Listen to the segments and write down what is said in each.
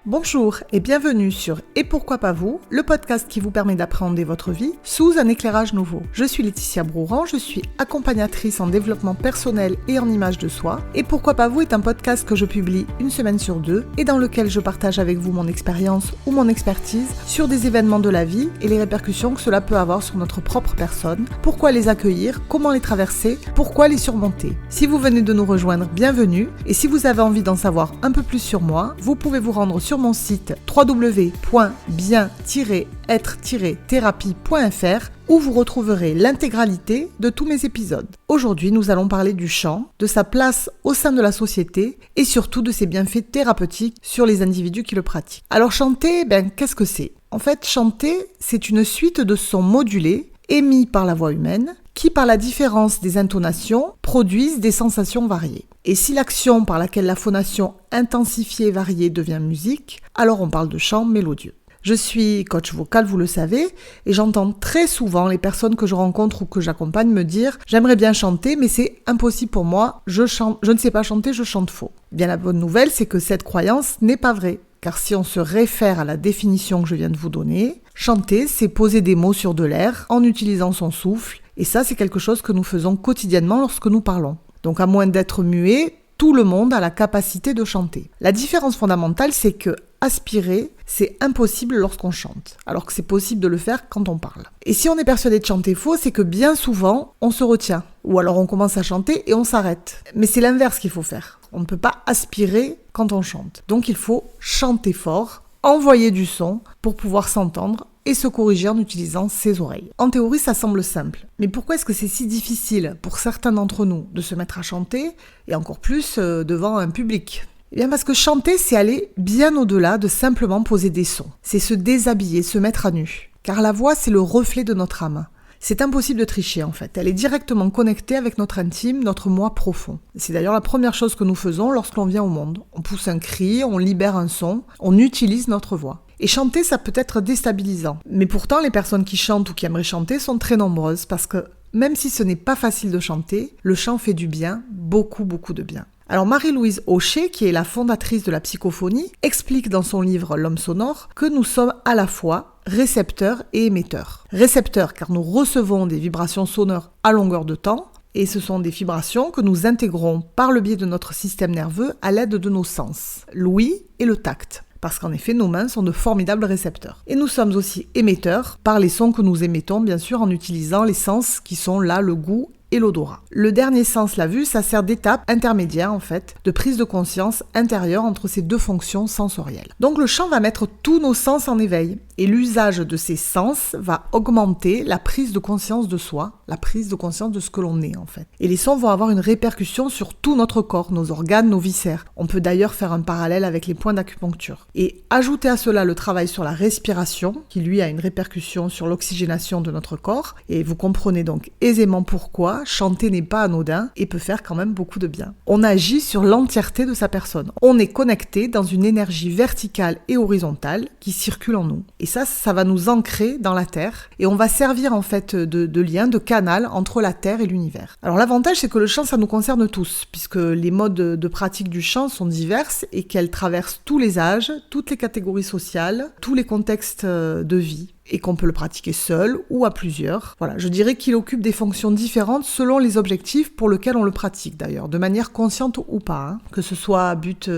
Bonjour et bienvenue sur Et pourquoi pas vous, le podcast qui vous permet d'appréhender votre vie sous un éclairage nouveau. Je suis Laetitia Brouran, je suis accompagnatrice en développement personnel et en image de soi. Et pourquoi pas vous est un podcast que je publie une semaine sur deux et dans lequel je partage avec vous mon expérience ou mon expertise sur des événements de la vie et les répercussions que cela peut avoir sur notre propre personne, pourquoi les accueillir, comment les traverser, pourquoi les surmonter. Si vous venez de nous rejoindre, bienvenue. Et si vous avez envie d'en savoir un peu plus sur moi, vous pouvez vous rendre sur mon site www.bien-être-thérapie.fr où vous retrouverez l'intégralité de tous mes épisodes. Aujourd'hui, nous allons parler du chant, de sa place au sein de la société et surtout de ses bienfaits thérapeutiques sur les individus qui le pratiquent. Alors chanter, qu'est-ce que c'est ? En fait, chanter, c'est une suite de sons modulés émis par la voix humaine qui, par la différence des intonations, produisent des sensations variées. Et si l'action par laquelle la phonation intensifiée et variée devient musique, alors on parle de chant mélodieux. Je suis coach vocal, vous le savez, et j'entends très souvent les personnes que je rencontre ou que j'accompagne me dire « J'aimerais bien chanter, mais c'est impossible pour moi, je ne sais pas chanter, je chante faux ». Bien, la bonne nouvelle, c'est que cette croyance n'est pas vraie. Car si on se réfère à la définition que je viens de vous donner, chanter, c'est poser des mots sur de l'air en utilisant son souffle. Et ça, c'est quelque chose que nous faisons quotidiennement lorsque nous parlons. Donc à moins d'être muet, tout le monde a la capacité de chanter. La différence fondamentale, c'est que aspirer, c'est impossible lorsqu'on chante, alors que c'est possible de le faire quand on parle. Et si on est persuadé de chanter faux, c'est que bien souvent, on se retient. Ou alors on commence à chanter et on s'arrête. Mais c'est l'inverse qu'il faut faire. On ne peut pas aspirer quand on chante. Donc il faut chanter fort, envoyer du son pour pouvoir s'entendre et se corriger en utilisant ses oreilles. En théorie, ça semble simple. Mais pourquoi est-ce que c'est si difficile pour certains d'entre nous de se mettre à chanter, et encore plus devant un public ? Eh bien parce que chanter, c'est aller bien au-delà de simplement poser des sons. C'est se déshabiller, se mettre à nu. Car la voix, c'est le reflet de notre âme. C'est impossible de tricher en fait. Elle est directement connectée avec notre intime, notre moi profond. C'est d'ailleurs la première chose que nous faisons lorsqu'on vient au monde. On pousse un cri, on libère un son, on utilise notre voix. Et chanter, ça peut être déstabilisant. Mais pourtant, les personnes qui chantent ou qui aimeraient chanter sont très nombreuses parce que même si ce n'est pas facile de chanter, le chant fait du bien, beaucoup de bien. Alors Marie-Louise Aucher, qui est la fondatrice de la psychophonie, explique dans son livre L'homme sonore que nous sommes à la fois récepteurs et émetteurs. Récepteurs car nous recevons des vibrations sonores à longueur de temps, et ce sont des vibrations que nous intégrons par le biais de notre système nerveux à l'aide de nos sens, l'ouïe et le tact. Parce qu'en effet, nos mains sont de formidables récepteurs. Et nous sommes aussi émetteurs par les sons que nous émettons, bien sûr, en utilisant les sens qui sont là, le goût et l'odorat. Le dernier sens, la vue, ça sert d'étape intermédiaire, en fait, de prise de conscience intérieure entre ces deux fonctions sensorielles. Donc le chant va mettre tous nos sens en éveil, et l'usage de ces sens va augmenter la prise de conscience de soi, la prise de conscience de ce que l'on est, en fait. Et les sons vont avoir une répercussion sur tout notre corps, nos organes, nos viscères. On peut d'ailleurs faire un parallèle avec les points d'acupuncture. Et ajouter à cela le travail sur la respiration, qui lui a une répercussion sur l'oxygénation de notre corps, et vous comprenez donc aisément pourquoi chanter n'est pas anodin et peut faire quand même beaucoup de bien. On agit sur l'entièreté de sa personne. On est connecté dans une énergie verticale et horizontale qui circule en nous. Et ça va nous ancrer dans la Terre et on va servir en fait de lien, de canal entre la Terre et l'univers. Alors l'avantage, c'est que le chant, ça nous concerne tous, puisque les modes de pratique du chant sont diverses et qu'elles traversent tous les âges, toutes les catégories sociales, tous les contextes de vie. Et qu'on peut le pratiquer seul ou à plusieurs. Voilà, je dirais qu'il occupe des fonctions différentes selon les objectifs pour lesquels on le pratique d'ailleurs, de manière consciente ou pas, que ce soit à but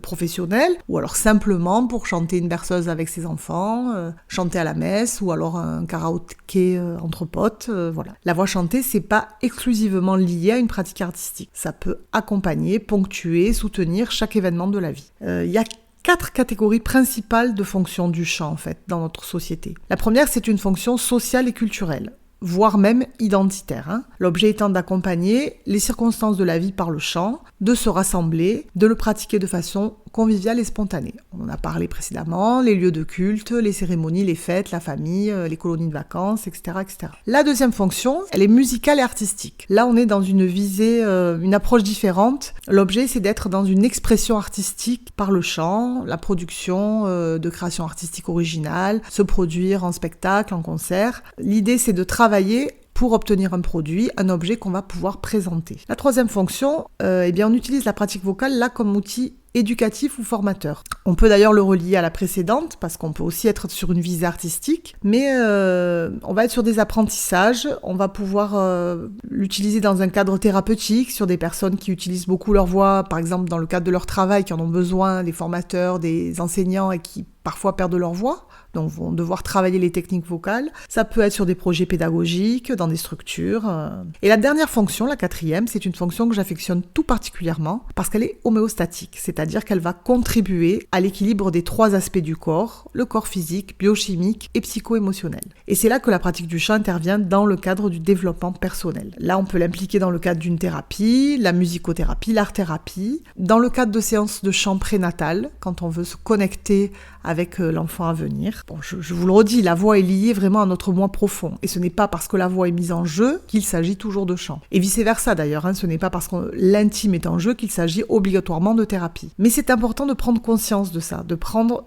professionnel ou alors simplement pour chanter une berceuse avec ses enfants, chanter à la messe ou alors un karaoké entre potes, voilà. La voix chantée, c'est pas exclusivement lié à une pratique artistique. Ça peut accompagner, ponctuer, soutenir chaque événement de la vie. Il y a 4 catégories principales de fonctions du chant, en fait, dans notre société. La première, c'est une fonction sociale et culturelle, voire même identitaire. L'objet étant d'accompagner les circonstances de la vie par le chant, de se rassembler, de le pratiquer de façon conviviale et spontanée. On en a parlé précédemment, les lieux de culte, les cérémonies, les fêtes, la famille, les colonies de vacances, etc., etc. La deuxième fonction, elle est musicale et artistique. Là, on est dans une visée, une approche différente. L'objet, c'est d'être dans une expression artistique par le chant, la production de créations artistiques originales, se produire en spectacle, en concert. L'idée, c'est de travailler pour obtenir un produit, un objet qu'on va pouvoir présenter. La troisième fonction, on utilise la pratique vocale là comme outil éducatif ou formateur. On peut d'ailleurs le relier à la précédente, parce qu'on peut aussi être sur une visée artistique, mais on va être sur des apprentissages, on va pouvoir l'utiliser dans un cadre thérapeutique, sur des personnes qui utilisent beaucoup leur voix, par exemple dans le cadre de leur travail, qui en ont besoin, des formateurs, des enseignants et qui parfois perdent leur voix, donc vont devoir travailler les techniques vocales. Ça peut être sur des projets pédagogiques, dans des structures. Et la dernière fonction, la quatrième, c'est une fonction que j'affectionne tout particulièrement parce qu'elle est homéostatique, c'est-à-dire qu'elle va contribuer à l'équilibre des 3 aspects du corps, le corps physique, biochimique et psycho-émotionnel. Et c'est là que la pratique du chant intervient dans le cadre du développement personnel. Là, on peut l'impliquer dans le cadre d'une thérapie, la musicothérapie, l'art-thérapie, dans le cadre de séances de chant prénatal, quand on veut se connecter avec l'enfant à venir. Bon, je vous le redis, la voix est liée vraiment à notre moi profond. Et ce n'est pas parce que la voix est mise en jeu qu'il s'agit toujours de chant. Et vice-versa d'ailleurs, ce n'est pas parce que l'intime est en jeu qu'il s'agit obligatoirement de thérapie. Mais c'est important de prendre conscience de ça, de prendre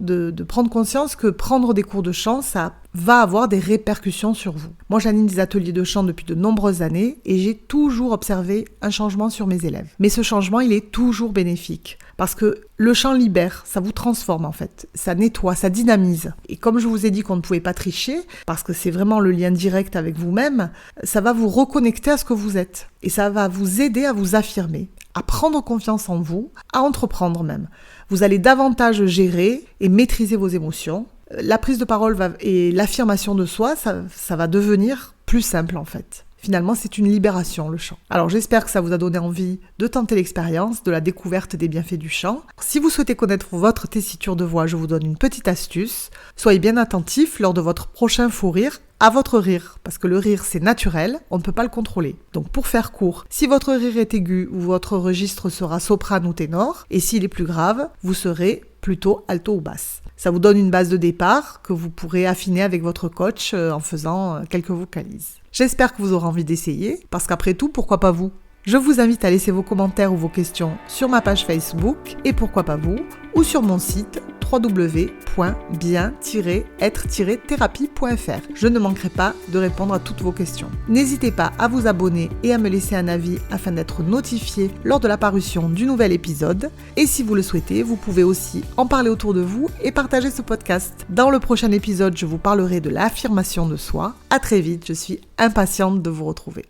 conscience que prendre des cours de chant, ça va avoir des répercussions sur vous. Moi, j'anime des ateliers de chant depuis de nombreuses années et j'ai toujours observé un changement sur mes élèves. Mais ce changement, il est toujours bénéfique parce que le chant libère, ça vous transforme en fait, ça nettoie, ça dynamise. Et comme je vous ai dit qu'on ne pouvait pas tricher, parce que c'est vraiment le lien direct avec vous-même, ça va vous reconnecter à ce que vous êtes et ça va vous aider à vous affirmer, à prendre confiance en vous, à entreprendre même. Vous allez davantage gérer et maîtriser vos émotions. La prise de parole et l'affirmation de soi, ça va devenir plus simple en fait. Finalement, c'est une libération, le chant. Alors, j'espère que ça vous a donné envie de tenter l'expérience, de la découverte des bienfaits du chant. Si vous souhaitez connaître votre tessiture de voix, je vous donne une petite astuce. Soyez bien attentif lors de votre prochain fou rire à votre rire, parce que le rire, c'est naturel, on ne peut pas le contrôler. Donc, pour faire court, si votre rire est aigu ou votre registre sera soprano ou ténor, et s'il est plus grave, vous serez plutôt alto ou basse. Ça vous donne une base de départ que vous pourrez affiner avec votre coach en faisant quelques vocalises. J'espère que vous aurez envie d'essayer, parce qu'après tout, pourquoi pas vous ? Je vous invite à laisser vos commentaires ou vos questions sur ma page Facebook, et pourquoi pas vous, ou sur mon site www.bien-être-thérapie.fr. Je ne manquerai pas de répondre à toutes vos questions. N'hésitez pas à vous abonner et à me laisser un avis afin d'être notifié lors de la parution du nouvel épisode. Et si vous le souhaitez, vous pouvez aussi en parler autour de vous et partager ce podcast. Dans le prochain épisode, je vous parlerai de l'affirmation de soi. À très vite, je suis impatiente de vous retrouver.